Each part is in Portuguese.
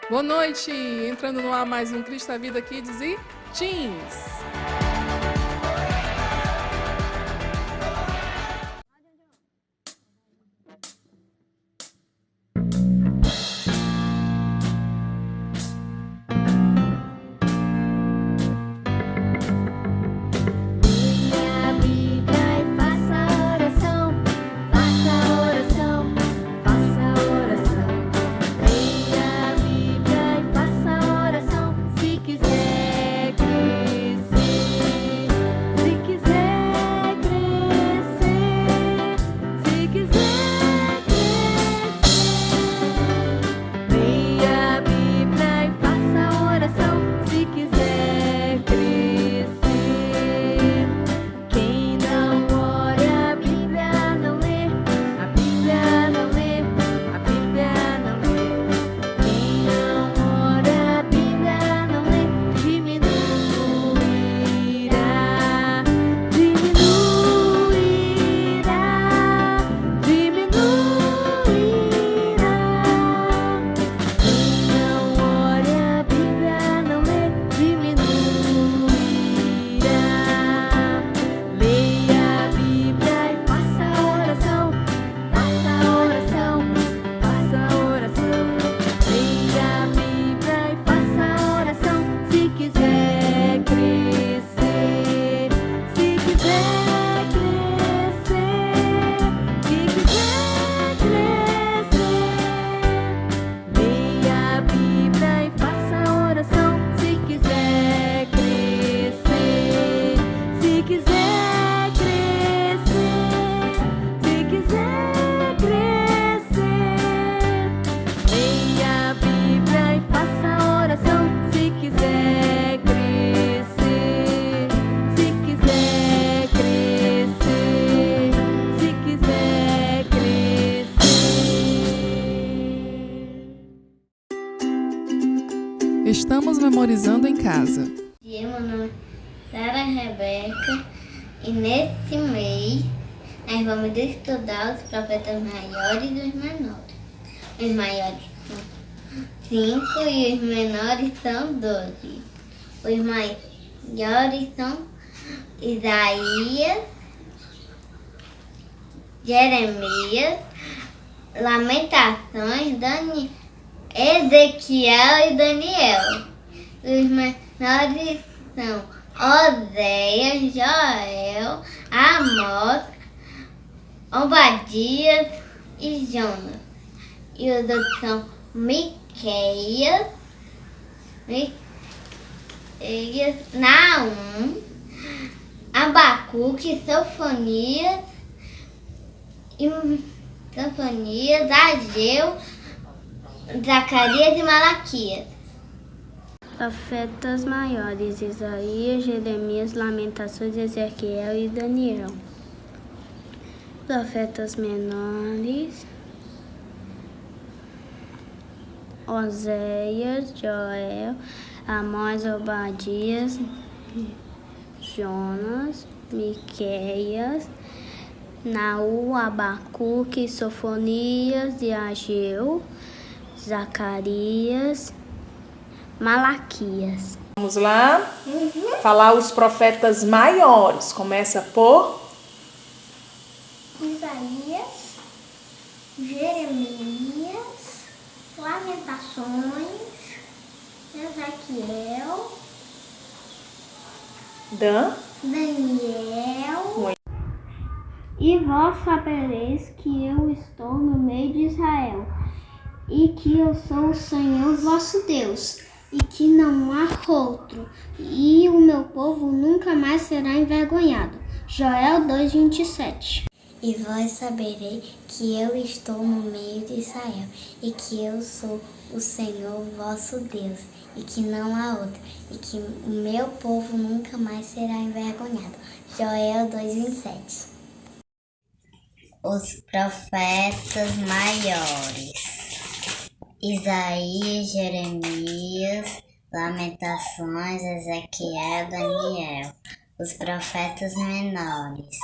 Boa noite! Entrando no ar mais um Cristo a Vida Kids e Teens. Estamos memorizando em casa. Meu nome é Sara Rebeca e nesse mês nós vamos estudar os profetas maiores e os menores. Os maiores são 5 e os menores são 12. Os maiores são Isaías, Jeremias, Lamentações, Ezequiel e Daniel. Os menores são Oséias, Joel, Amós, Obadias e Jonas. E os outros são Miqueias, Naum, Abacuque, Sofonias, Ageu, Zacarias e Malaquias. Profetas maiores: Isaías, Jeremias, Lamentações, Ezequiel e Daniel. Profetas menores: Oséias, Joel, Amós, Obadias, Jonas, Miqueias, Naum, Abacuque, Sofonias e Ageu, Zacarias, Malaquias. Vamos lá? Falar os profetas maiores. Começa por Isaías, Jeremias, Lamentações, Ezequiel, Daniel. E vós sabereis que eu estou no meio de Israel, e que eu sou o Senhor vosso Deus, e que não há outro, e o meu povo nunca mais será envergonhado. Joel 2:27. E vós sabereis que eu estou no meio de Israel, e que eu sou o Senhor vosso Deus, e que não há outro, e que o meu povo nunca mais será envergonhado. Joel 2:27. Os profetas maiores: Isaías, Jeremias, Lamentações, Ezequiel, Daniel. Os profetas menores: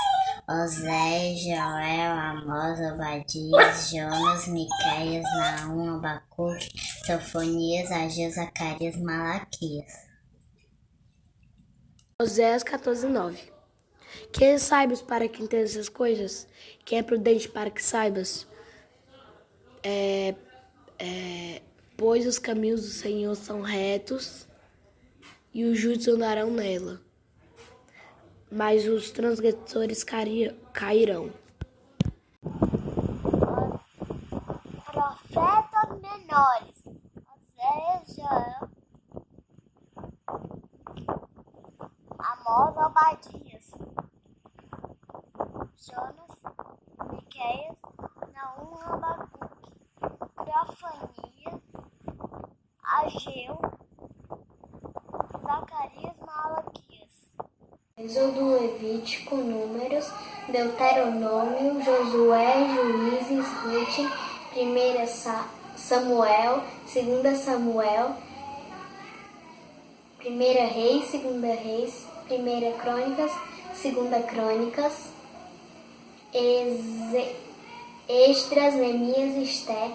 Oséias, Joel, Amós, Obadias, Jonas, Miqueias, Naum, Abacuque, Sofonias, Ageu, Zacarias, Malaquias. Oséias 14:9. Que saibas para que entendas essas coisas, que é prudente para que saibas, pois os caminhos do Senhor são retos e os justos andarão nela, mas os transgressores cairão. Profetas menores. Oséias, Joel, Amós, Obadias, Jonas, Miqueias, Naum, Abacuque, Teofania, Ageu, Zacarias, Malaquias. Êxodo, Levítico, Números, Deuteronômio, Josué, Juízes, Ruth, 1 Samuel, 2 Samuel, 1 Reis, 2 Reis, 1 Crônicas, 2 Crônicas, Esdras, Neemias, Esther,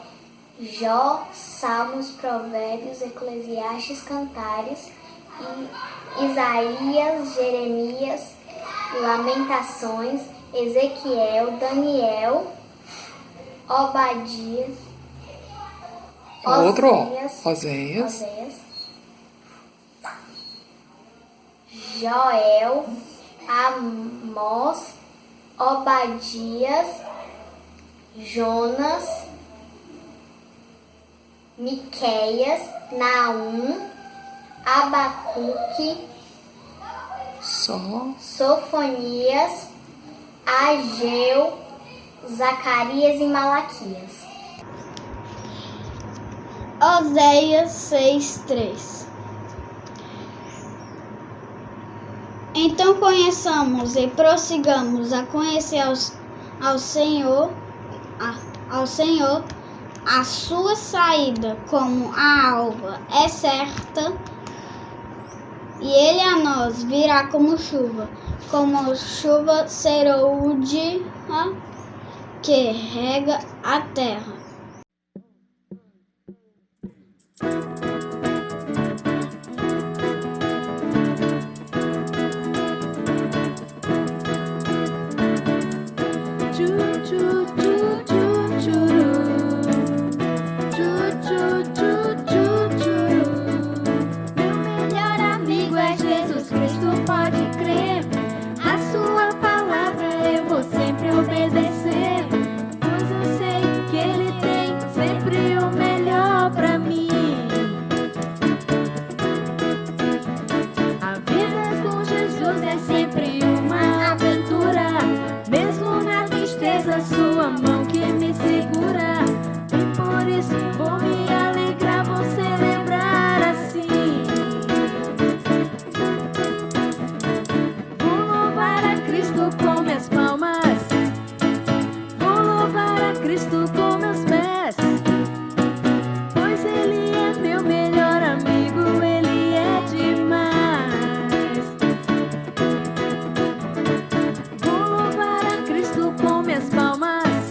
Jó, Salmos, Provérbios, Eclesiastes, Cantares, Isaías, Jeremias, Lamentações, Ezequiel, Daniel, Obadias, Oséias. Joel, Amós, Obadias, Jonas, Miqueias, Naum, Abacuque, Sofonias, Ageu, Zacarias e Malaquias. Oséias 6:3. Então conheçamos e prossigamos a conhecer ao Senhor, a sua saída como a alva é certa, e ele a nós virá como chuva serôdia que rega a terra. Meu melhor amigo é Jesus Cristo, pode crer. A sua palavra eu vou sempre obedecer, pois eu sei que Ele tem sempre o melhor pra mim. A vida com Jesus é sempre uma aventura, mesmo na tristeza, sua mão que me segura. E por isso vou me alegrar, vou celebrar assim. Vou louvar a Cristo com minhas palmas, vou louvar a Cristo com meus pés, pois Ele é meu melhor amigo, Ele é demais. Vou louvar a Cristo com minhas palmas,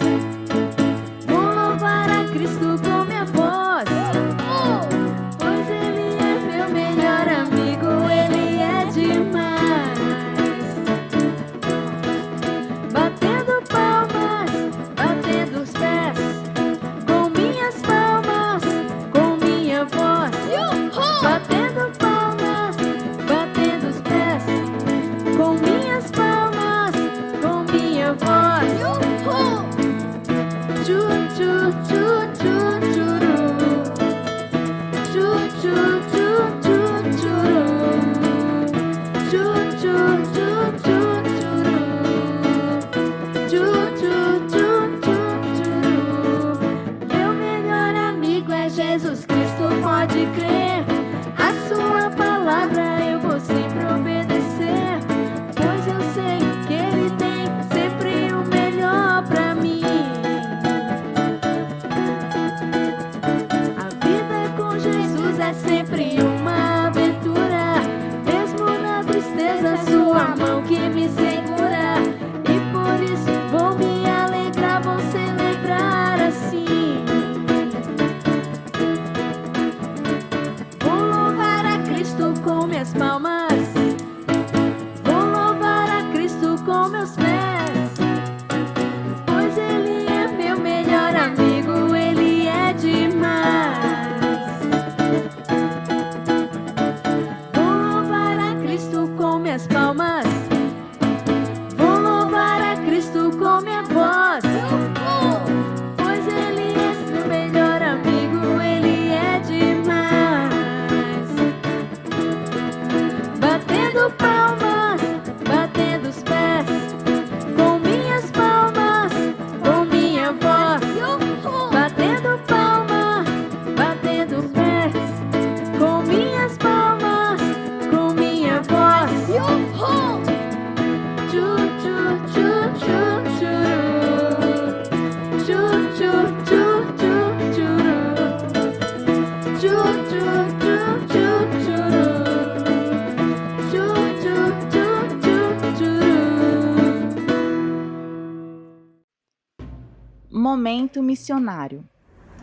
Momento Missionário.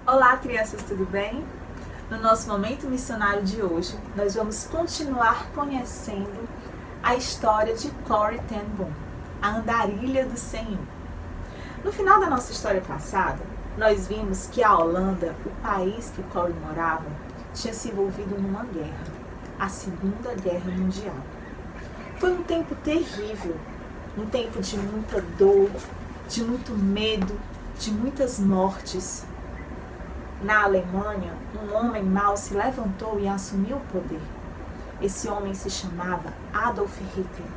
Olá, crianças, tudo bem? No nosso Momento Missionário de hoje, nós vamos continuar conhecendo a história de Corrie ten Boom, a andarilha do Senhor. No final da nossa história passada, nós vimos que a Holanda, o país que Corrie morava, tinha se envolvido numa guerra, a Segunda Guerra Mundial. Foi um tempo terrível, um tempo de muita dor, de muito medo, de muitas mortes. Na Alemanha, um homem mau se levantou e assumiu o poder. Esse homem se chamava Adolf Hitler.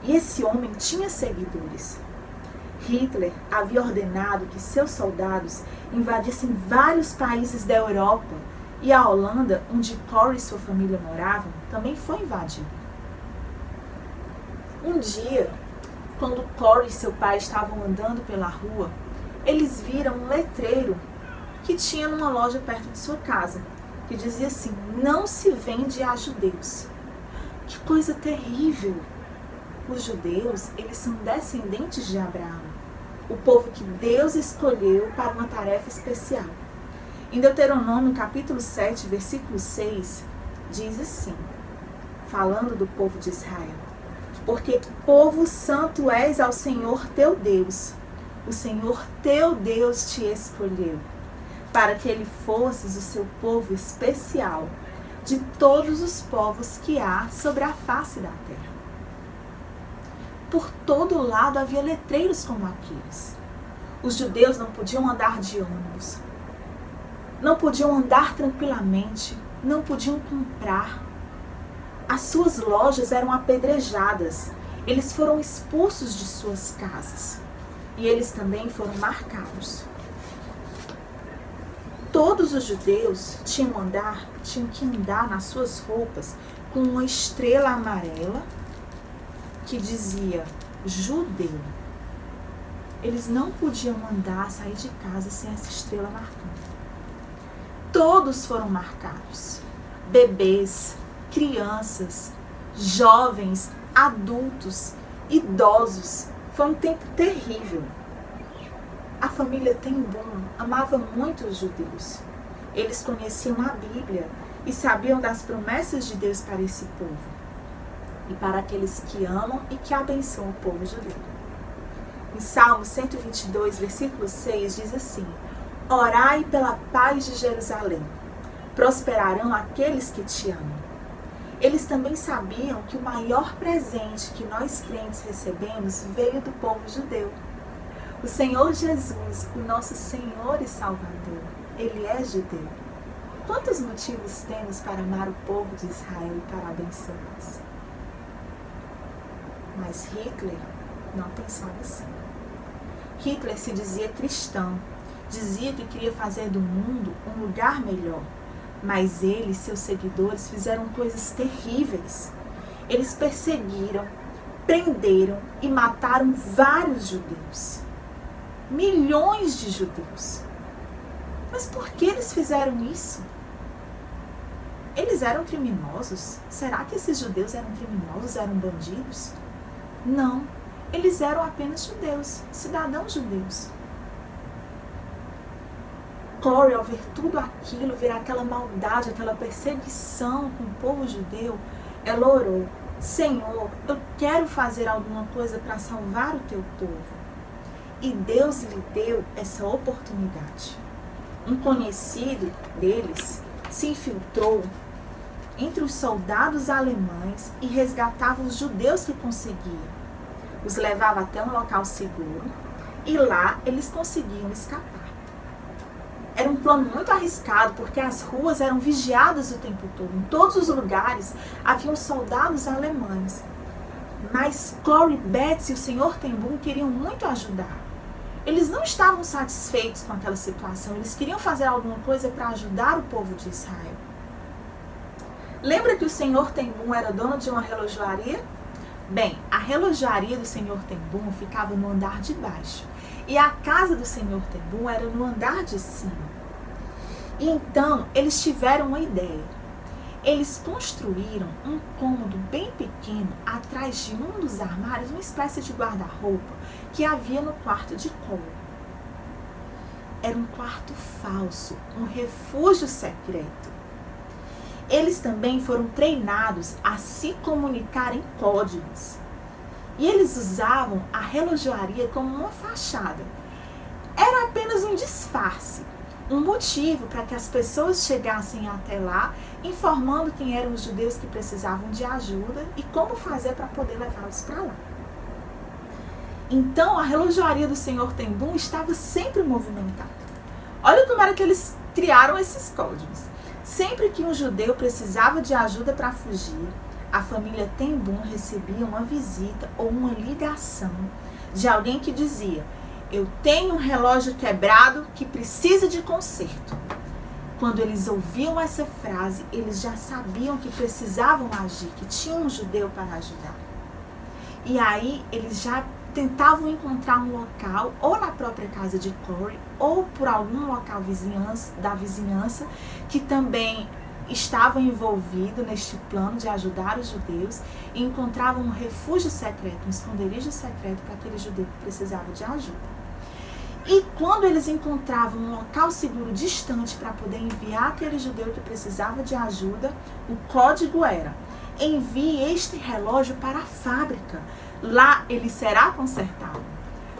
E esse homem tinha seguidores. Hitler havia ordenado que seus soldados invadissem vários países da Europa, e a Holanda, onde Corrie e sua família moravam, também foi invadida. Um dia, quando Corrie e seu pai estavam andando pela rua, eles viram um letreiro que tinha numa loja perto de sua casa, que dizia assim: não se vende a judeus. Que coisa terrível! Os judeus, eles são descendentes de Abraão, o povo que Deus escolheu para uma tarefa especial. Em Deuteronômio capítulo 7, versículo 6, diz assim, falando do povo de Israel: porque povo santo és ao Senhor teu Deus, o Senhor teu Deus te escolheu, para que ele fosses o seu povo especial de todos os povos que há sobre a face da terra. Por todo lado havia letreiros como aqueles. Os judeus não podiam andar de ônibus, não podiam andar tranquilamente, não podiam comprar. As suas lojas eram apedrejadas, eles foram expulsos de suas casas e eles também foram marcados. Todos os judeus tinham que andar nas suas roupas com uma estrela amarela que dizia judeu. Eles não podiam andar, sair de casa sem essa estrela marcando. Todos foram marcados. Bebês, crianças, jovens, adultos, idosos. Foi um tempo terrível. A família ten Boom amava muito os judeus. Eles conheciam a Bíblia e sabiam das promessas de Deus para esse povo e para aqueles que amam e que abençoam o povo judeu. Em Salmo 122, versículo 6, diz assim: orai pela paz de Jerusalém, prosperarão aqueles que te amam. Eles também sabiam que o maior presente que nós crentes recebemos veio do povo judeu. O Senhor Jesus, o nosso Senhor e Salvador, Ele é judeu. Quantos motivos temos para amar o povo de Israel e para abençoá-los? Mas Hitler não pensava assim. Hitler se dizia cristão, dizia que queria fazer do mundo um lugar melhor, mas ele e seus seguidores fizeram coisas terríveis. Eles perseguiram, prenderam e mataram vários judeus. Milhões de judeus. Mas por que eles fizeram isso? Eles eram criminosos? Será que esses judeus eram criminosos, eram bandidos? Não, eles eram apenas judeus, cidadãos judeus. Corrie, ao ver tudo aquilo, ver aquela maldade, aquela perseguição com o povo judeu, ela orou: Senhor, eu quero fazer alguma coisa para salvar o teu povo. E Deus lhe deu essa oportunidade. Um conhecido deles se infiltrou entre os soldados alemães e resgatava os judeus que conseguiam. Os levava até um local seguro e lá eles conseguiam escapar. Era um plano muito arriscado, porque as ruas eram vigiadas o tempo todo. Em todos os lugares haviam soldados alemães. Mas Corrie, Betts e o Sr. ten Boom queriam muito ajudar. Eles não estavam satisfeitos com aquela situação. Eles queriam fazer alguma coisa para ajudar o povo de Israel. Lembra que o Sr. ten Boom era dono de uma relojoaria? Bem, a relojoaria do Sr. ten Boom ficava no andar de baixo. E a casa do Sr. ten Boom era no andar de cima. E então, eles tiveram uma ideia. Eles construíram um cômodo bem pequeno atrás de um dos armários, uma espécie de guarda-roupa que havia no quarto de Corrie. era um quarto falso, um refúgio secreto. Eles também foram treinados a se comunicar em códigos. E eles usavam a relojoaria como uma fachada. Era apenas um disfarce, um motivo para que as pessoas chegassem até lá, informando quem eram os judeus que precisavam de ajuda e como fazer para poder levá-los para lá. Então, a relojoaria do Senhor Ten Boom estava sempre movimentada. Olha como era que eles criaram esses códigos. Sempre que um judeu precisava de ajuda para fugir, a família Ten Boom recebia uma visita ou uma ligação de alguém que dizia: eu tenho um relógio quebrado que precisa de conserto. Quando eles ouviam essa frase, eles já sabiam que precisavam agir, que tinha um judeu para ajudar. E aí eles já tentavam encontrar um local, ou na própria casa de Corey, ou por algum local da vizinhança, que também estava envolvido neste plano de ajudar os judeus, e encontravam um refúgio secreto, um esconderijo secreto para aquele judeu que precisava de ajuda. E quando eles encontravam um local seguro distante para poder enviar aquele judeu que precisava de ajuda, o código era: envie este relógio para a fábrica, lá ele será consertado.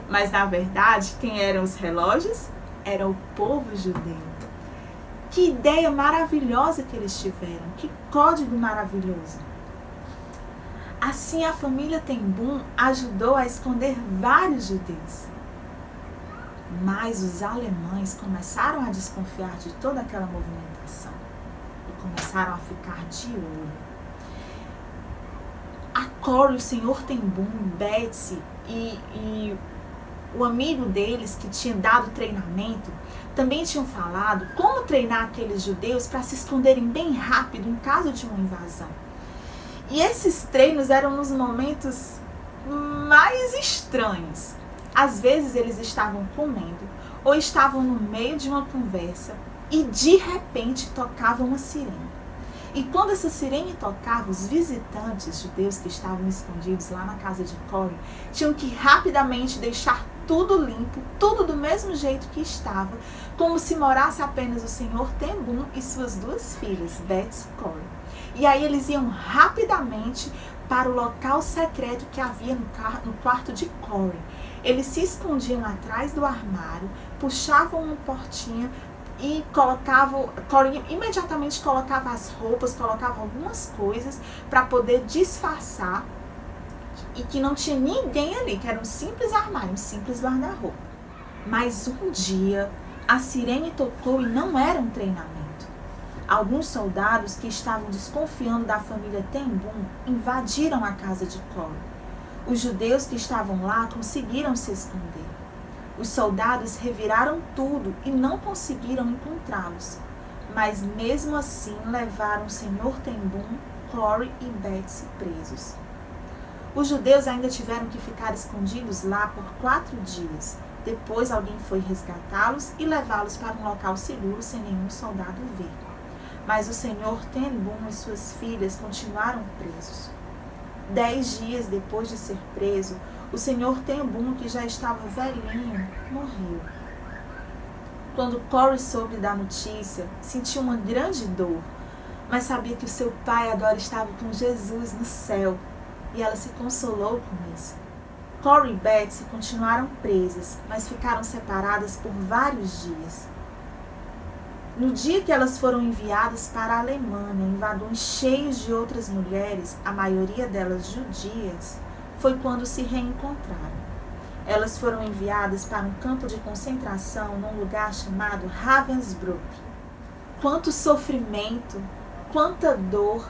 Mas na verdade, quem eram os relógios? Era o povo judeu. Que ideia maravilhosa que eles tiveram, que código maravilhoso. Assim a família Ten Boom ajudou a esconder vários judeus. Mas os alemães começaram a desconfiar de toda aquela movimentação e começaram a ficar de olho. A Corey, o senhor Ten Boom, Betsy e o amigo deles que tinha dado treinamento também tinham falado como treinar aqueles judeus para se esconderem bem rápido em caso de uma invasão. E esses treinos eram nos momentos mais estranhos. Às vezes eles estavam comendo ou estavam no meio de uma conversa e de repente tocava uma sirene. E quando essa sirene tocava, os visitantes judeus que estavam escondidos lá na casa de Corey tinham que rapidamente deixar tudo limpo, tudo do mesmo jeito que estava, como se morasse apenas o senhor Ten Boom e suas duas filhas, Betsy e Corey. E aí eles iam rapidamente para o local secreto que havia no quarto de Corey. Eles se escondiam atrás do armário, puxavam uma portinha e Corey imediatamente colocava as roupas, colocava algumas coisas para poder disfarçar e que não tinha ninguém ali, que era um simples armário, um simples guarda-roupa. Mas um dia a sirene tocou e não era um treinamento. Alguns soldados que estavam desconfiando da família Ten Boom invadiram a casa de Corey. Os judeus que estavam lá conseguiram se esconder. Os soldados reviraram tudo e não conseguiram encontrá-los. Mas mesmo assim levaram o senhor Ten Boom, Corey e Betsy presos. Os judeus ainda tiveram que ficar escondidos lá por 4 dias. Depois alguém foi resgatá-los e levá-los para um local seguro sem nenhum soldado ver. Mas o senhor Ten Boom e suas filhas continuaram presos. 10 dias depois de ser preso, o senhor Ten Boom, que já estava velhinho, morreu. Quando Corey soube da notícia, sentiu uma grande dor, mas sabia que o seu pai agora estava com Jesus no céu, e ela se consolou com isso. Corey e Betsy continuaram presas, mas ficaram separadas por vários dias. No dia que elas foram enviadas para a Alemanha em vagões cheios de outras mulheres, a maioria delas judias, foi quando se reencontraram. Elas foram enviadas para um campo de concentração num lugar chamado Ravensbrück. Quanto sofrimento, quanta dor!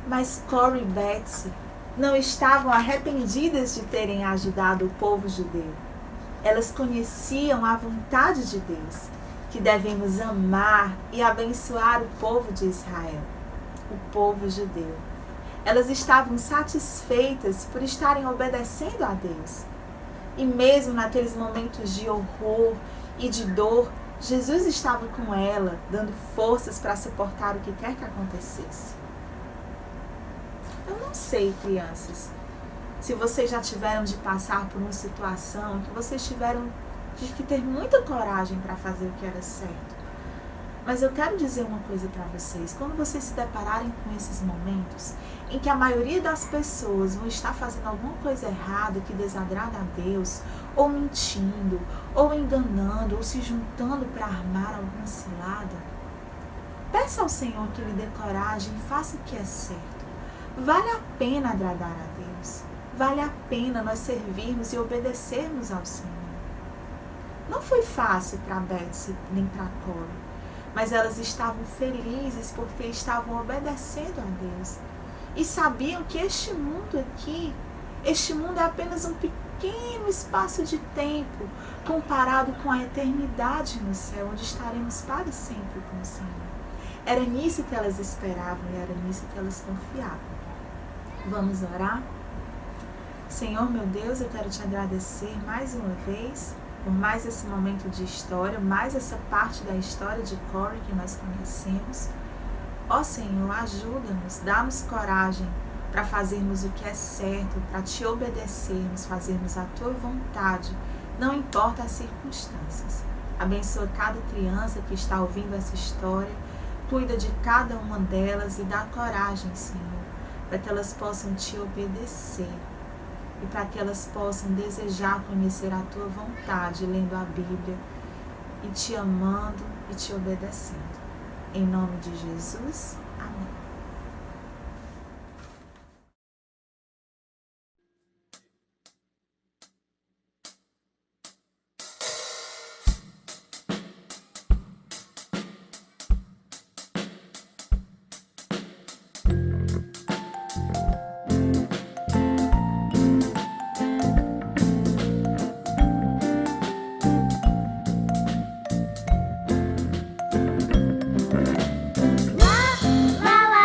Mas Corey e Betsy não estavam arrependidas de terem ajudado o povo judeu. Elas conheciam a vontade de Deus, que devemos amar e abençoar o povo de Israel, o povo judeu. Elas estavam satisfeitas por estarem obedecendo a Deus. E mesmo naqueles momentos de horror e de dor, Jesus estava com ela, dando forças para suportar o que quer que acontecesse. Eu não sei, crianças, se vocês já tiveram de passar por uma situação que vocês tiveram tive que ter muita coragem para fazer o que era certo. Mas eu quero dizer uma coisa para vocês. Quando vocês se depararem com esses momentos em que a maioria das pessoas vão estar fazendo alguma coisa errada que desagrada a Deus, ou mentindo, ou enganando, ou se juntando para armar alguma cilada, peça ao Senhor que lhe dê coragem e faça o que é certo. Vale a pena agradar a Deus. Vale a pena nós servirmos e obedecermos ao Senhor. Não foi fácil para Betsy nem para Corey, mas elas estavam felizes porque estavam obedecendo a Deus. E sabiam que este mundo aqui, este mundo é apenas um pequeno espaço de tempo comparado com a eternidade no céu, onde estaremos para sempre com o Senhor. Era nisso que elas esperavam e era nisso que elas confiavam. Vamos orar? Senhor, meu Deus, eu quero te agradecer mais uma vez por mais esse momento de história, mais essa parte da história de Corey que nós conhecemos. Ó Senhor, ajuda-nos, dá-nos coragem para fazermos o que é certo, para te obedecermos, fazermos a tua vontade, não importa as circunstâncias. Abençoa cada criança que está ouvindo essa história, cuida de cada uma delas e dá coragem, Senhor, para que elas possam te obedecer. E para que elas possam desejar conhecer a tua vontade, lendo a Bíblia, e te amando e te obedecendo. Em nome de Jesus, amém. Lá, lá, lá.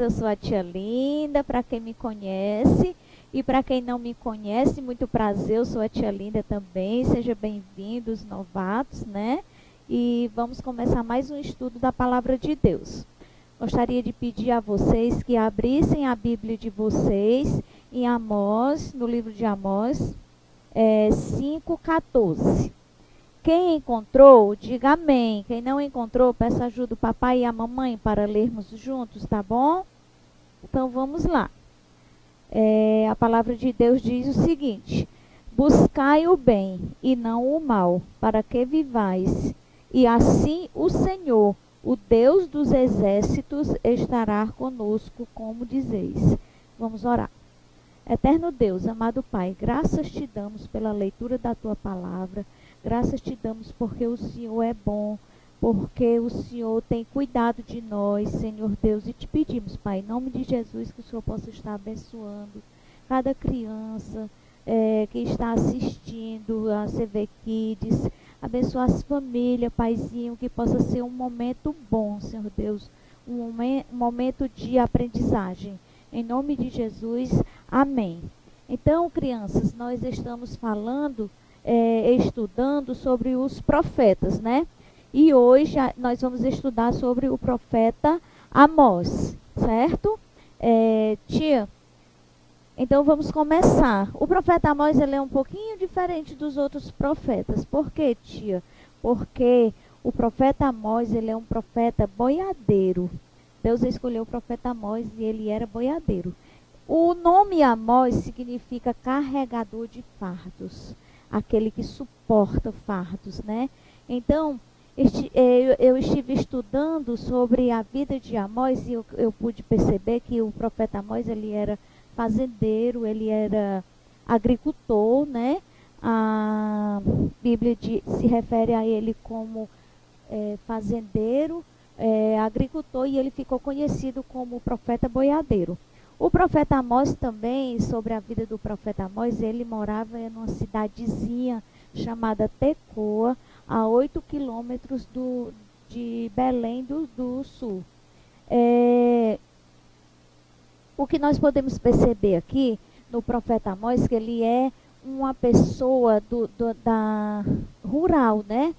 eu sou a tia Linda, para quem me conhece. E para quem não me conhece, muito prazer, eu sou a tia Linda também. Seja bem-vindos, novatos, né? E vamos começar mais um estudo da Palavra de Deus. Gostaria de pedir a vocês que abrissem a Bíblia de vocês em Amós, no livro de Amós, 5,14. Quem encontrou, diga amém. Quem não encontrou, peça ajuda do papai e a mamãe para lermos juntos, tá bom? Então vamos lá. A palavra de Deus diz o seguinte: buscai o bem e não o mal, para que vivais, e assim o Senhor, o Deus dos exércitos, estará conosco, como dizeis. Vamos orar. Eterno Deus, amado Pai, graças te damos pela leitura da tua palavra, graças te damos porque o Senhor é bom, porque o Senhor tem cuidado de nós, Senhor Deus, e te pedimos, Pai, em nome de Jesus, que o Senhor possa estar abençoando cada criança que está assistindo a CV Kids, abençoar as famílias, Paizinho, que possa ser um momento bom, Senhor Deus, um momento de aprendizagem. Em nome de Jesus, amém. Então, crianças, nós estamos falando, estudando sobre os profetas, né? E hoje nós vamos estudar sobre o profeta Amós, certo? Tia, então vamos começar. O profeta Amós, ele é um pouquinho diferente dos outros profetas. Por quê, tia? Porque o profeta Amós, ele é um profeta boiadeiro. Deus escolheu o profeta Amós e ele era boiadeiro. O nome Amós significa carregador de fardos, aquele que suporta fardos, né? Então, eu estive estudando sobre a vida de Amós e eu pude perceber que o profeta Amós, ele era fazendeiro, ele era agricultor, né? A Bíblia se refere a ele como fazendeiro, agricultor, e ele ficou conhecido como profeta boiadeiro. O profeta Amós também, sobre a vida do profeta Amós, ele morava em uma cidadezinha chamada Tecoa, a 8 quilômetros de Belém do Sul. O que nós podemos perceber aqui no profeta Amós, que ele é uma pessoa da rural, né?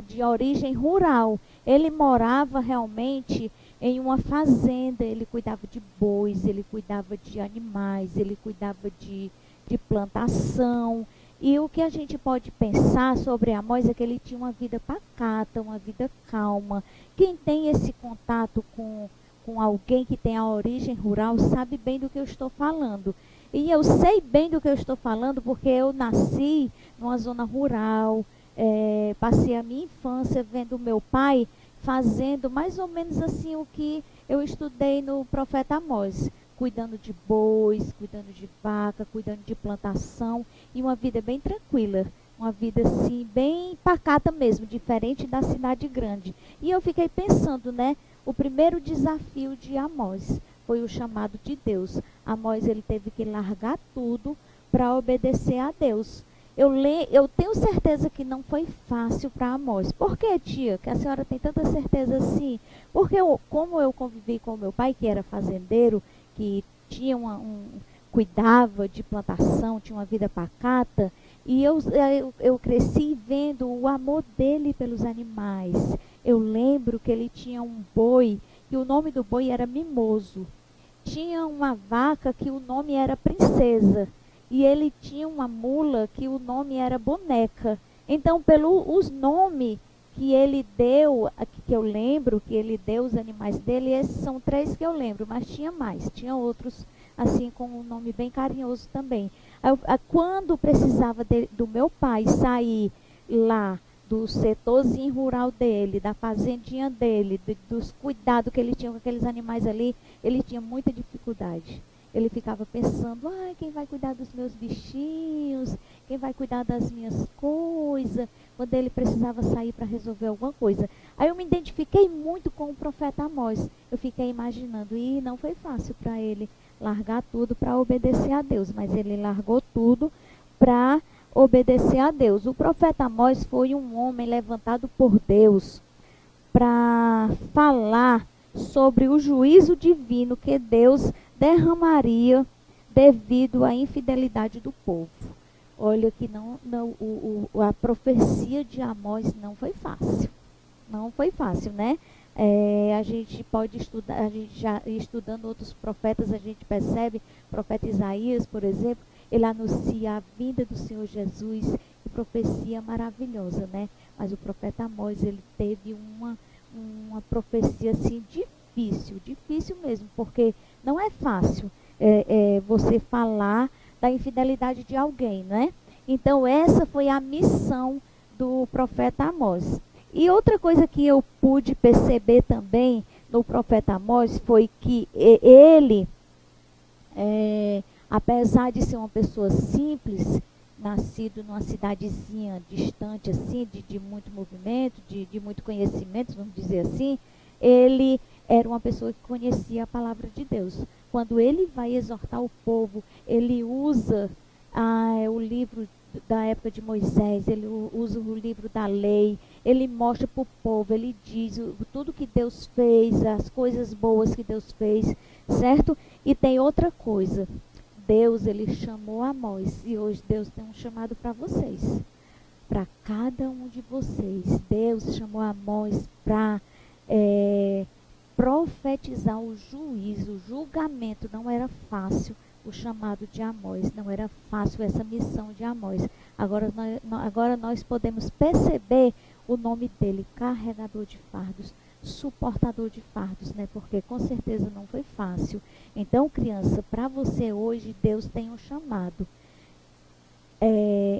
De origem rural. Ele morava realmente em uma fazenda, ele cuidava de bois, ele cuidava de animais, ele cuidava de plantação. E o que a gente pode pensar sobre Amós é que ele tinha uma vida pacata, uma vida calma. Quem tem esse contato com alguém que tem a origem rural sabe bem do que eu estou falando. E eu sei bem do que eu estou falando porque eu nasci numa zona rural, passei a minha infância vendo meu pai fazendo mais ou menos assim o que eu estudei no profeta Amós, cuidando de bois, cuidando de vaca, cuidando de plantação, e uma vida bem tranquila, uma vida assim bem pacata mesmo, diferente da cidade grande. E eu fiquei pensando, né, o primeiro desafio de Amós foi o chamado de Deus. Amós, ele teve que largar tudo para obedecer a Deus. Eu tenho certeza que não foi fácil para Amós. Por que, tia? Que a senhora tem tanta certeza assim? Porque como eu convivi com o meu pai, que era fazendeiro, que tinha cuidava de plantação, tinha uma vida pacata, e eu cresci vendo o amor dele pelos animais. Eu lembro que ele tinha um boi, e o nome do boi era Mimoso. Tinha uma vaca que o nome era Princesa. E ele tinha uma mula que o nome era Boneca. Então, pelos nomes que ele deu, que eu lembro, que ele deu os animais dele, esses são 3 que eu lembro, mas tinha mais. Tinha outros, assim, com um nome bem carinhoso também. Quando precisava do meu pai sair lá do setorzinho rural dele, da fazendinha dele, dos cuidados que ele tinha com aqueles animais ali, ele tinha muita dificuldade. Ele ficava pensando, quem vai cuidar dos meus bichinhos? Quem vai cuidar das minhas coisas? Quando ele precisava sair para resolver alguma coisa. Aí eu me identifiquei muito com o profeta Amós. Eu fiquei imaginando, e não foi fácil para ele largar tudo para obedecer a Deus. Mas ele largou tudo para obedecer a Deus. O profeta Amós foi um homem levantado por Deus para falar sobre o juízo divino que Deus derramaria devido à infidelidade do povo. Olha que a profecia de Amós não foi fácil. Não foi fácil, né? A gente pode estudar, a gente já estudando outros profetas, a gente percebe, o profeta Isaías, por exemplo, ele anuncia a vinda do Senhor Jesus, e profecia maravilhosa, né? Mas o profeta Amós, ele teve uma profecia assim difícil mesmo, porque não é fácil você falar da infidelidade de alguém, né? Então essa foi a missão do profeta Amós. E outra coisa que eu pude perceber também no profeta Amós foi que ele, apesar de ser uma pessoa simples, nascido numa cidadezinha distante assim, de muito movimento, de muito conhecimento, vamos dizer assim, ele era uma pessoa que conhecia a palavra de Deus. Quando ele vai exortar o povo, ele usa o livro da época de Moisés, ele usa o livro da lei, ele mostra para o povo, ele diz tudo que Deus fez, as coisas boas que Deus fez, certo? E tem outra coisa, Deus, ele chamou Amós, e hoje Deus tem um chamado para vocês, para cada um de vocês. Deus chamou Amós para profetizar o juízo, o julgamento. Não era fácil o chamado de Amós, não era fácil essa missão de Amós. Agora nós podemos perceber o nome dele, carregador de fardos, suportador de fardos, né? Porque com certeza não foi fácil. Então, criança, para você hoje, Deus tem um chamado.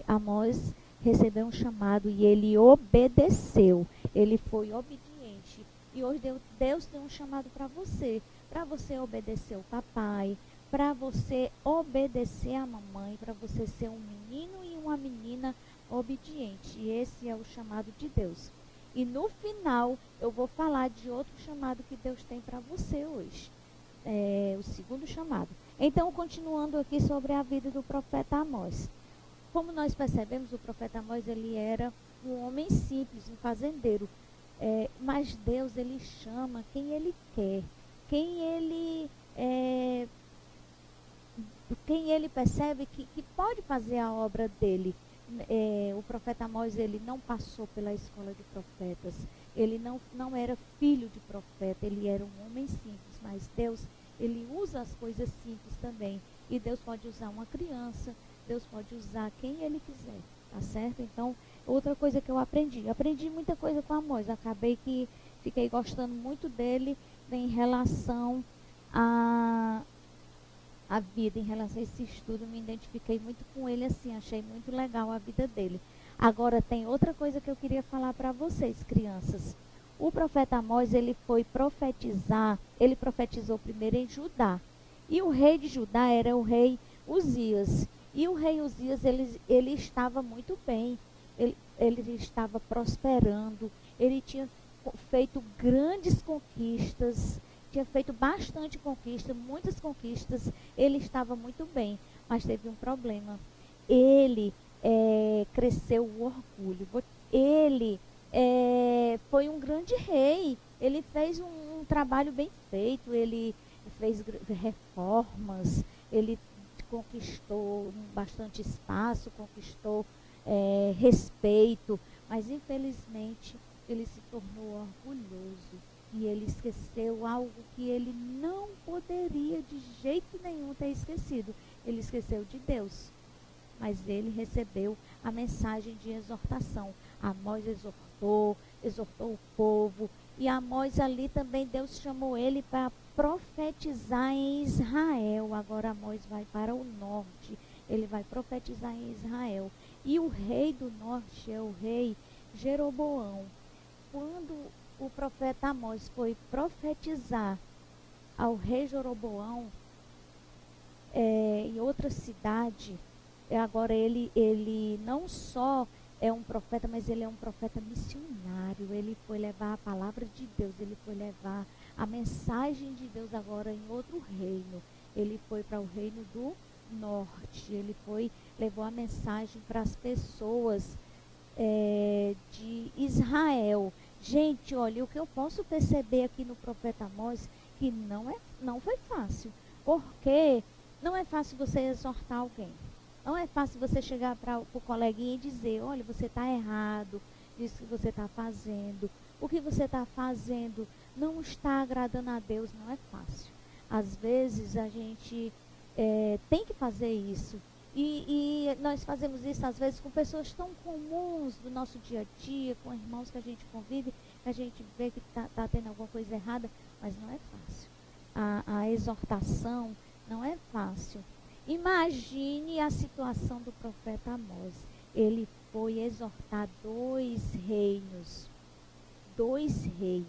Amós recebeu um chamado e ele obedeceu, ele foi obediente. E hoje Deus tem um chamado para você obedecer o papai, para você obedecer a mamãe, para você ser um menino e uma menina obediente. E esse é o chamado de Deus. E no final eu vou falar de outro chamado que Deus tem para você hoje. O segundo chamado. Então, continuando aqui sobre a vida do profeta Amós. Como nós percebemos, o profeta Amós, ele era um homem simples, um fazendeiro. Mas Deus, ele chama quem ele quer, quem ele percebe que pode fazer a obra dele. O profeta Amós, ele não passou pela escola de profetas, ele não era filho de profeta, ele era um homem simples, mas Deus, ele usa as coisas simples também, e Deus pode usar uma criança, Deus pode usar quem ele quiser, tá certo? Então, outra coisa que eu aprendi muita coisa com Amós, acabei que fiquei gostando muito dele em relação à vida, em relação a esse estudo, me identifiquei muito com ele assim, achei muito legal a vida dele. Agora tem outra coisa que eu queria falar para vocês, crianças. O profeta Amós, ele foi profetizar, ele profetizou primeiro em Judá, e o rei de Judá era o rei Uzias, e o rei Uzias, ele estava muito bem, ele estava prosperando, ele tinha feito grandes conquistas, tinha feito bastante conquista, muitas conquistas, ele estava muito bem, mas teve um problema. Ele cresceu o orgulho, ele foi um grande rei, ele fez um trabalho bem feito, ele fez reformas, ele conquistou bastante espaço, conquistou respeito, mas infelizmente ele se tornou orgulhoso e ele esqueceu algo que ele não poderia de jeito nenhum ter esquecido. Ele esqueceu de Deus, mas ele recebeu a mensagem de exortação. Amós exortou o povo, e Amós ali também Deus chamou ele para profetizar em Israel. Agora Amós vai para o norte, ele vai profetizar em Israel. E o rei do norte é o rei Jeroboão. Quando o profeta Amós foi profetizar ao rei Jeroboão em outra cidade, agora ele não só é um profeta, mas ele é um profeta missionário. Ele foi levar a palavra de Deus, ele foi levar a mensagem de Deus agora em outro reino. Ele foi para o reino do norte, ele levou a mensagem para as pessoas de Israel. Gente, olha, o que eu posso perceber aqui no profeta Amós, que não foi fácil. Porque não é fácil você exortar alguém. Não é fácil você chegar para o coleguinha e dizer, olha, você está errado, isso que você está fazendo. O que você está fazendo não está agradando a Deus, não é fácil. Às vezes a gente tem que fazer isso. E nós fazemos isso às vezes com pessoas tão comuns do nosso dia a dia, com irmãos que a gente convive, que a gente vê que está tendo alguma coisa errada, mas não é fácil. A exortação não é fácil. Imagine a situação do profeta Amós. Ele foi exortar 2 reinos. 2 reis.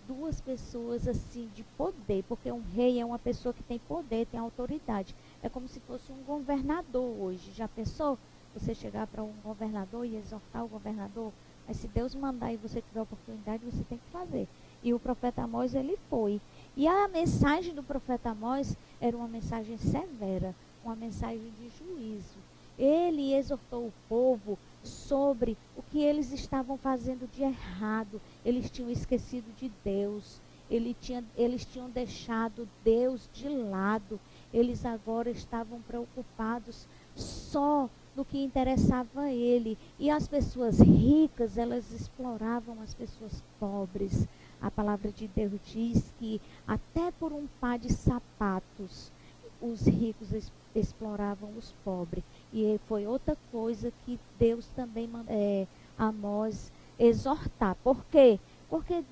2 pessoas assim de poder, porque um rei é uma pessoa que tem poder, tem autoridade. É como se fosse um governador hoje. Já pensou? Você chegar para um governador e exortar o governador? Mas se Deus mandar e você tiver oportunidade, você tem que fazer. E o profeta Amós, ele foi. E a mensagem do profeta Amós era uma mensagem severa, uma mensagem de juízo. Ele exortou o povo sobre o que eles estavam fazendo de errado. Eles tinham esquecido de Deus. Eles tinham deixado Deus de lado. Eles agora estavam preocupados só no que interessava a ele. E as pessoas ricas, elas exploravam as pessoas pobres. A palavra de Deus diz que até por um par de sapatos, os ricos exploravam os pobres. E foi outra coisa que Deus também mandou Amós exortar. Por quê? Porque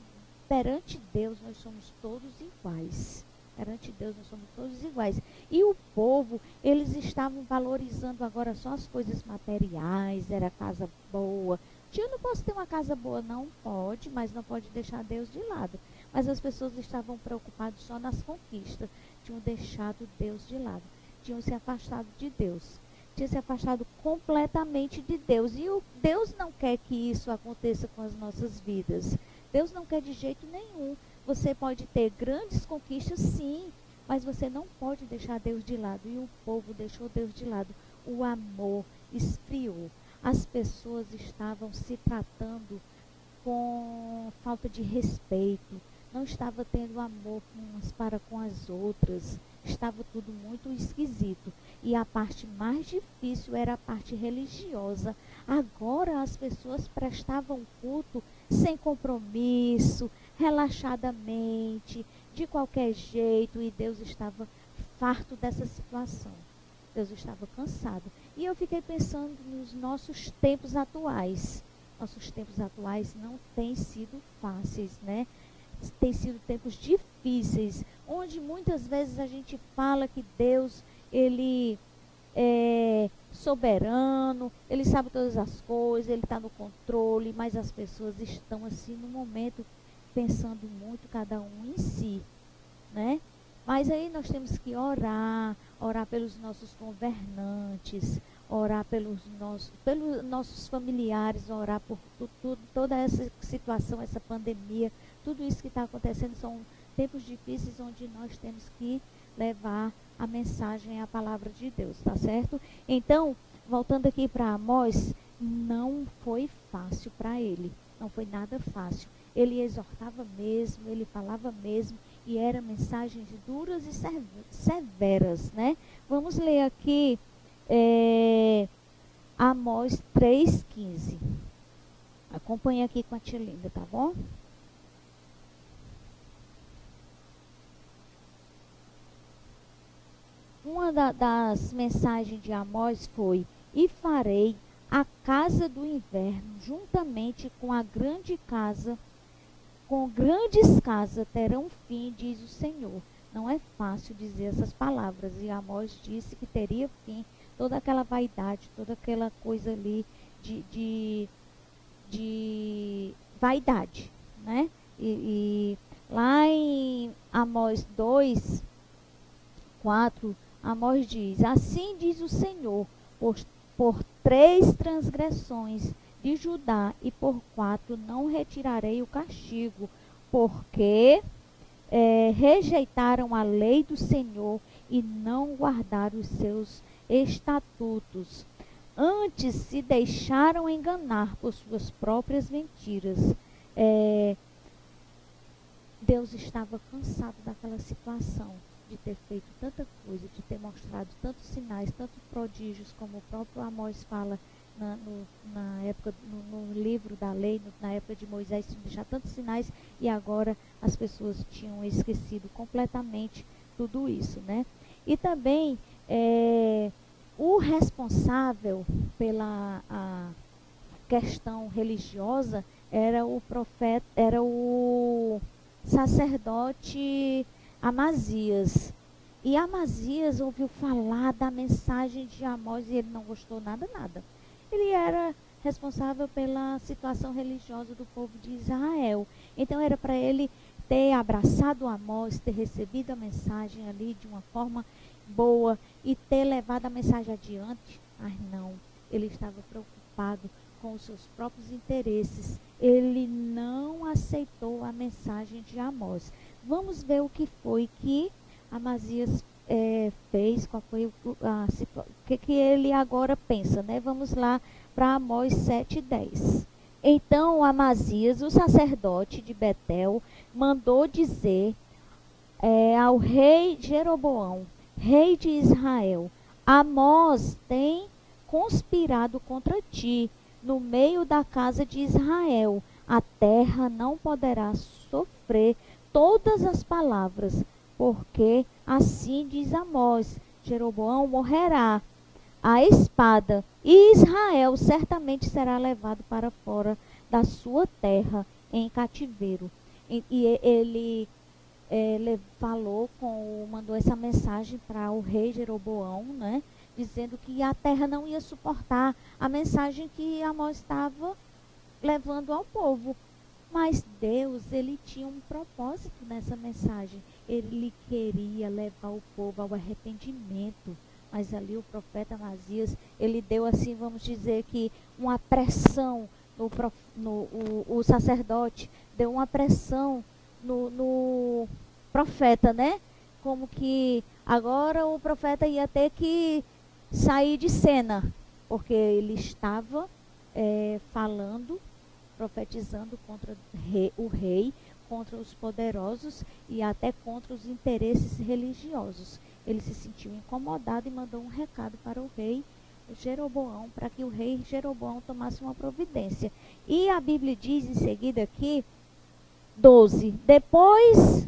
perante Deus nós somos todos iguais. Perante Deus nós somos todos iguais. E o povo, eles estavam valorizando agora só as coisas materiais, era casa boa. Eu não posso ter uma casa boa, não pode, mas não pode deixar Deus de lado. Mas as pessoas estavam preocupadas só nas conquistas, tinham deixado Deus de lado, tinham se afastado de Deus, tinham se afastado completamente de Deus. E Deus não quer que isso aconteça com as nossas vidas. Deus não quer de jeito nenhum. Você pode ter grandes conquistas, sim, mas você não pode deixar Deus de lado. E o povo deixou Deus de lado. O amor esfriou. As pessoas estavam se tratando com falta de respeito, não estava tendo amor umas para com as outras, estava tudo muito esquisito. E a parte mais difícil era a parte religiosa. Agora as pessoas prestavam culto sem compromisso, relaxadamente, de qualquer jeito, e Deus estava farto dessa situação. Deus estava cansado. E eu fiquei pensando nos nossos tempos atuais. Nossos tempos atuais não têm sido fáceis, né? Tem sido tempos difíceis, onde muitas vezes a gente fala que Deus, ele é soberano, ele sabe todas as coisas, ele está no controle, mas as pessoas estão assim no momento pensando muito cada um em si, né? Mas aí nós temos que orar pelos nossos governantes, orar pelos nossos familiares, orar por toda essa situação, essa pandemia, tudo isso que está acontecendo. São tempos difíceis onde nós temos que levar a mensagem, a palavra de Deus, tá certo? Então, voltando aqui para Amós, não foi fácil para ele, não foi nada fácil. Ele exortava mesmo, ele falava mesmo, e eram mensagens duras e severas, né? Vamos ler aqui Amós 3,15. Acompanhe aqui com a tia Linda, tá bom? Uma das mensagens de Amós foi: e farei a casa do inverno juntamente com a grande casa, com grandes casas terão fim, diz o Senhor. Não é fácil dizer essas palavras. E Amós disse que teria fim toda aquela vaidade, toda aquela coisa ali de vaidade, né? E lá em Amós 2:4, Amós diz: assim diz o Senhor, por 3 transgressões de Judá e por 4 não retirarei o castigo, porque rejeitaram a lei do Senhor e não guardaram os seus estatutos. Antes se deixaram enganar por suas próprias mentiras. Deus estava cansado daquela situação, de ter feito tanta coisa, de ter mostrado tantos sinais, tantos prodígios, como o próprio Amós fala na época, no livro da lei, na época de Moisés, deixar tantos sinais, e agora as pessoas tinham esquecido completamente tudo isso, né? E também o responsável pela questão religiosa era o profeta, era o sacerdote Amazias. E Amazias ouviu falar da mensagem de Amós e ele não gostou nada. Ele era responsável pela situação religiosa do povo de Israel. Então era para ele ter abraçado Amós, ter recebido a mensagem ali de uma forma boa e ter levado a mensagem adiante. Mas não, ele estava preocupado com os seus próprios interesses. Ele não aceitou a mensagem de Amós. Vamos ver o que foi que Amazias fez, qual foi o que ele agora pensa, né? Vamos lá para Amós 7:10. Então Amazias, o sacerdote de Betel, mandou dizer ao rei Jeroboão, rei de Israel: Amós tem conspirado contra ti no meio da casa de Israel. A terra não poderá sofrer todas as palavras, porque assim diz Amós: Jeroboão morrerá à espada, e Israel certamente será levado para fora da sua terra em cativeiro. E ele mandou essa mensagem para o rei Jeroboão, né, dizendo que a terra não ia suportar a mensagem que Amós estava levando ao povo. Mas Deus, ele tinha um propósito nessa mensagem. Ele queria levar o povo ao arrependimento. Mas ali o profeta Amazias, ele deu assim, vamos dizer que uma pressão o sacerdote, deu uma pressão no profeta, né? Como que agora o profeta ia ter que sair de cena, porque ele estava falando, profetizando contra o rei, contra os poderosos e até contra os interesses religiosos. Ele se sentiu incomodado e mandou um recado para o rei Jeroboão, para que o rei Jeroboão tomasse uma providência. E a Bíblia diz em seguida aqui, 12, depois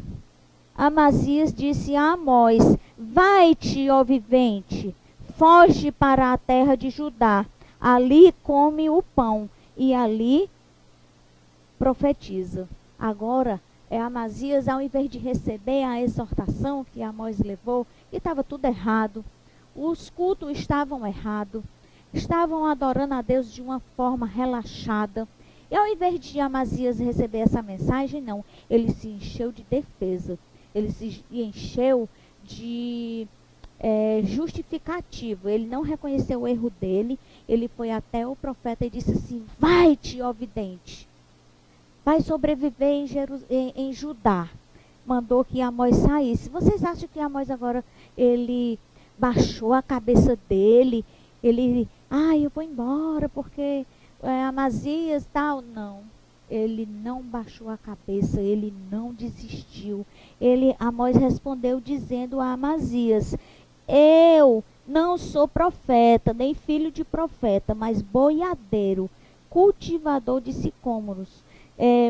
Amazias disse a Amós: vai-te, ó vivente, foge para a terra de Judá, ali come o pão e ali profetiza. Agora, Amazias, ao invés de receber a exortação que Amós levou, que estava tudo errado, os cultos estavam errados, estavam adorando a Deus de uma forma relaxada. E ao invés de Amazias receber essa mensagem, não, ele se encheu de defesa, ele se encheu de justificativo. Ele não reconheceu o erro dele, ele foi até o profeta e disse assim: vai-te, ó vidente, vai sobreviver em Judá. Mandou que Amós saísse. Vocês acham que Amós agora, ele baixou a cabeça dele? Ele, eu vou embora porque Amazias tal? Não. Ele não baixou a cabeça, ele não desistiu. Amós respondeu dizendo a Amazias: eu não sou profeta, nem filho de profeta, mas boiadeiro, cultivador de sicômoros.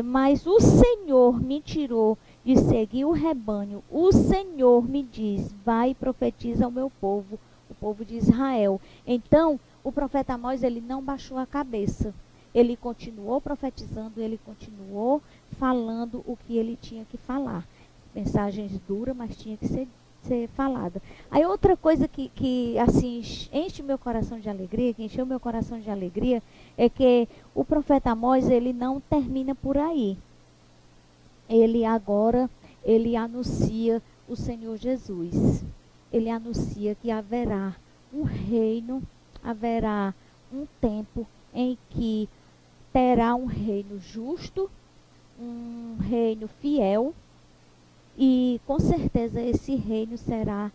Mas o Senhor me tirou de seguir o rebanho. O Senhor me diz: vai e profetiza ao meu povo, o povo de Israel. Então, o profeta Amós, ele não baixou a cabeça. Ele continuou profetizando, ele continuou falando o que ele tinha que falar. Mensagens duras, mas tinha que ser falada. Aí outra coisa que assim enche meu coração de alegria, que encheu meu coração de alegria, é que o profeta Amós, ele não termina por aí. Ele anuncia o Senhor Jesus. Ele anuncia que haverá um reino, haverá um tempo em que terá um reino justo, um reino fiel, e com certeza esse reino será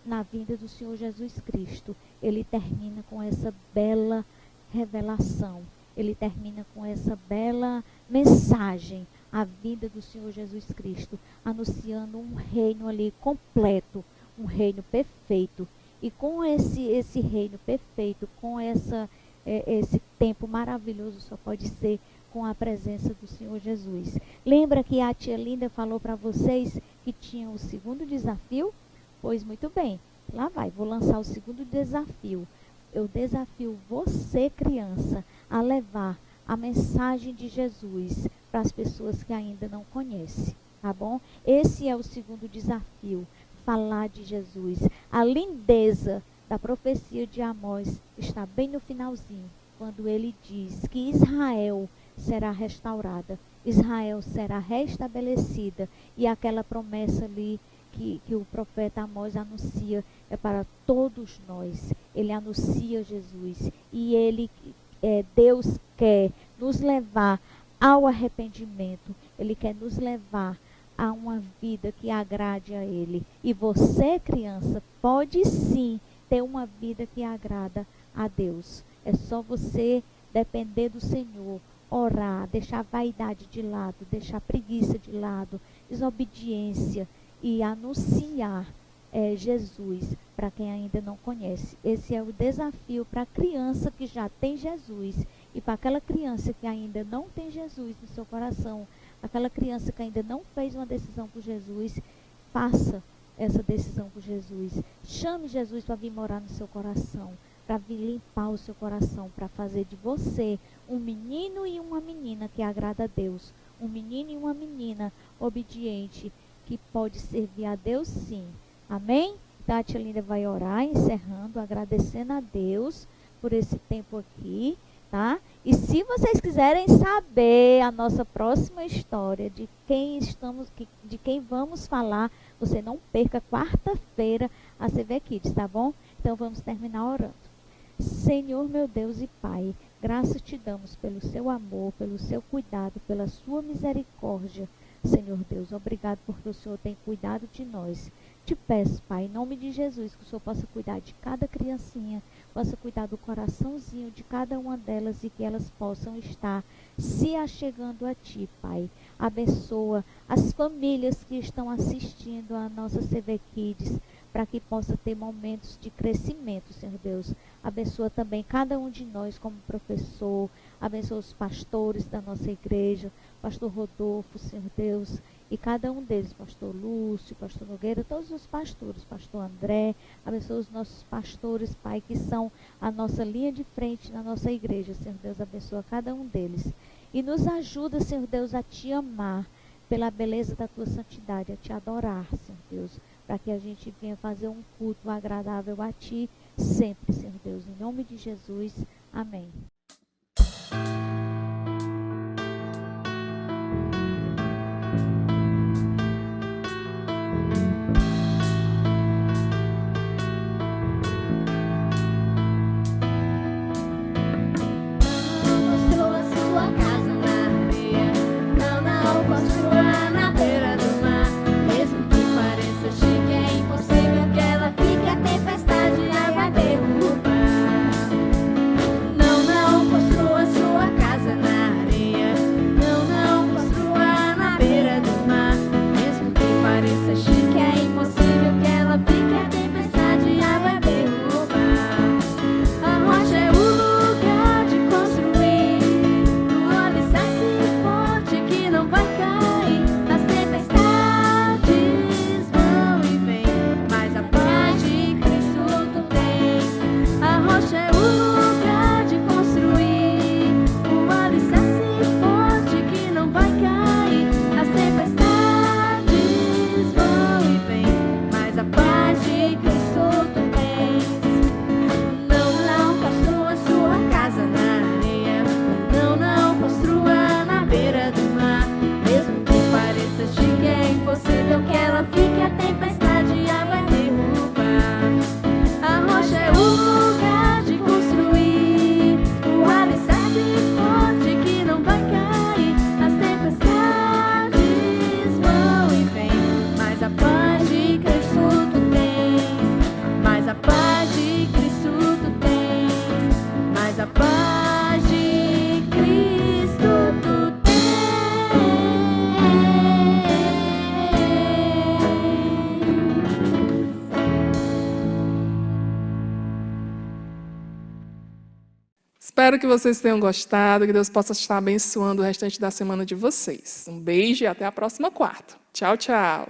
na vinda do Senhor Jesus Cristo. Ele termina com essa bela revelação. ele termina com essa bela mensagem, a vinda do Senhor Jesus Cristo, anunciando um reino ali completo, um reino perfeito. E com esse reino perfeito, com esse tempo maravilhoso, só pode ser com a presença do Senhor Jesus. Lembra que a tia Linda falou para vocês que tinha o segundo desafio? Pois muito bem, lá vai, vou lançar o segundo desafio. Eu desafio você, criança, a levar a mensagem de Jesus para as pessoas que ainda não conhecem, tá bom? Esse é o segundo desafio, falar de Jesus. A lindeza da profecia de Amós está bem no finalzinho, quando ele diz que Israel será restaurada, Israel será restabelecida, e aquela promessa ali que o profeta Amós anuncia é para todos nós. Ele anuncia Jesus, e Deus quer nos levar ao arrependimento, Ele quer nos levar a uma vida que agrade a Ele. E você, criança, pode sim ter uma vida que agrada a Deus. É só você depender do Senhor, orar, deixar a vaidade de lado, deixar a preguiça de lado, desobediência, e anunciar Jesus para quem ainda não conhece. Esse é o desafio para a criança que já tem Jesus, e para aquela criança que ainda não tem Jesus no seu coração, aquela criança que ainda não fez uma decisão por Jesus, faça essa decisão por Jesus. Chame Jesus para vir morar no seu coração, para vir limpar o seu coração, para fazer de você um menino e uma menina que agrada a Deus, um menino e uma menina obediente, que pode servir a Deus sim. Amém? Então a tia Linda vai orar, encerrando, agradecendo a Deus por esse tempo aqui, tá? E se vocês quiserem saber a nossa próxima história, de quem vamos falar, você não perca quarta-feira a CV Kids, tá bom? Então vamos terminar orando. Senhor, meu Deus e Pai, graças te damos pelo seu amor, pelo seu cuidado, pela sua misericórdia. Senhor Deus, obrigado porque o Senhor tem cuidado de nós. Te peço, Pai, em nome de Jesus, que o Senhor possa cuidar de cada criancinha, possa cuidar do coraçãozinho de cada uma delas, e que elas possam estar se achegando a Ti, Pai. Abençoa as famílias que estão assistindo a nossa CV Kids, para que possa ter momentos de crescimento, Senhor Deus. Abençoa também cada um de nós como professor, abençoa os pastores da nossa igreja, pastor Rodolfo, Senhor Deus, e cada um deles, pastor Lúcio, pastor Nogueira, todos os pastores, pastor André, abençoa os nossos pastores, Pai, que são a nossa linha de frente na nossa igreja, Senhor Deus, abençoa cada um deles. E nos ajuda, Senhor Deus, a Te amar pela beleza da Tua santidade, a Te adorar, Senhor Deus, para que a gente venha fazer um culto agradável a Ti sempre, Senhor Deus. Em nome de Jesus, amém. Construa sua casa na areia, não construa na beira do mar. Mesmo que pareça chique, é impossível que ela fique, a tempestade a vai derrubar. Não construa sua casa Espero que vocês tenham gostado, que Deus possa estar abençoando o restante da semana de vocês. Um beijo e até a próxima quarta. Tchau, tchau.